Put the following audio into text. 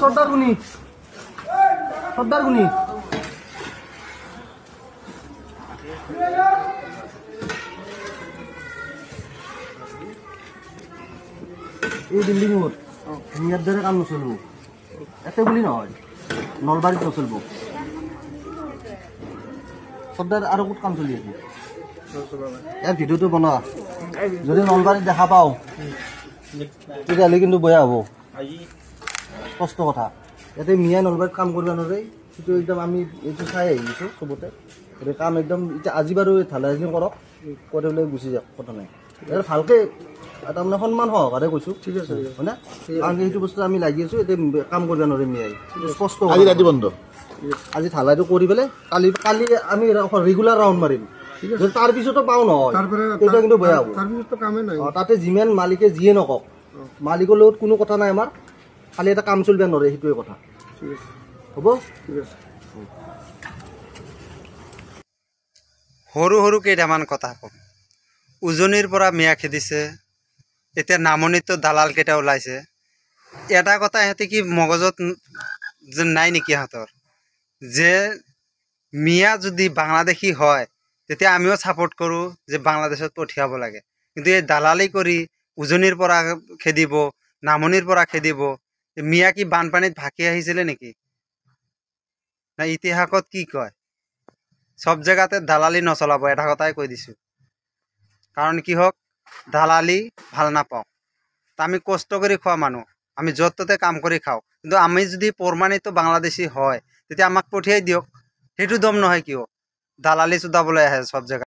সৰ্দাৰ গুনি সৰ্দাৰ গুনি এই বিল্ডিং মিয়াৰ দ্বাৰা কাম নচলব এতে বুলি নহয় নলবাৰীত নচলব সৰ্দাৰ আৰু ক'ত কাম চলি আছে ইয়াৰ ভিডিঅ'টো বনোৱা যদি নলবাৰীত দেখা পাওঁ তেতিয়াহ'লে কিন্তু বেয়া হ'ব স্পষ্ট কথা ইয়াতে মিয়া নলবাৰীত কাম কৰিব নোৱাৰে সেইটো একদম আমি এইটো চাই আহিছোঁ চবতে গতিকে কাম একদম এতিয়া আজি বাৰু ঢালাই কৰক কৰি পেলাই গুচি যাওক কথা নাই ভালকৈ তাৰমানে সন্মান সহকাৰে কৈছোঁ ঠিক আছে হয়নে কাৰণ সেইটো বস্তু আমি লাগি আছোঁ এতিয়া কাম কৰিব নোৱাৰে মিয়াই স্পষ্ট আজি ৰাতি বন্ধ আজি ঢালাইটো কৰি পেলাই কালি কালি আমি ৰেগুলাৰ ৰাউণ্ড মাৰিম তাৰ পিছতো পাওঁ নহয় তেতিয়া কিন্তু বেয়া হ'ব তাতে যিমান মালিকে যিয়ে নকওক মালিকৰ লগত কোনো কথা নাই আমাৰ খালি এটা কাম চলিব নোৱাৰে সেইটোৱে কথা হ'ব ঠিক আছে সৰু সৰু কেইটামান কথা কম উজনিৰ পৰা মিয়া খেদিছে এতিয়া নামনিতো দালাল কেইটা ওলাইছে এটা কথা সিহঁতে কি মগজত নাই নেকি সিহঁতৰ যে মিয়া যদি বাংলাদেশী হয় তেতিয়া আমিও ছাপোৰ্ট কৰোঁ যে বাংলাদেশত পঠিয়াব লাগে কিন্তু এই দালালি কৰি উজনিৰ পৰা খেদিব নামনিৰ পৰা খেদিব মিয়া কি বানপানীত ভাসি আহিছিলে নেকি না ইতিহাসত কি কয় সব জেগাতে দালালি নচলাব এটা কথাই কৈ দিছোঁ কাৰণ কি হওক দালালি ভাল নাপাওঁ আমি কষ্ট কৰি খোৱা মানুহ আমি য'ত ত'তে কাম কৰি খাওঁ কিন্তু আমি যদি প্ৰমাণিত বাংলাদেশী হয় তেতিয়া আমাক পঠিয়াই দিয়ক সেইটো দম নহয় কিয় দালালি চুদাবলৈ আহে সব জেগাত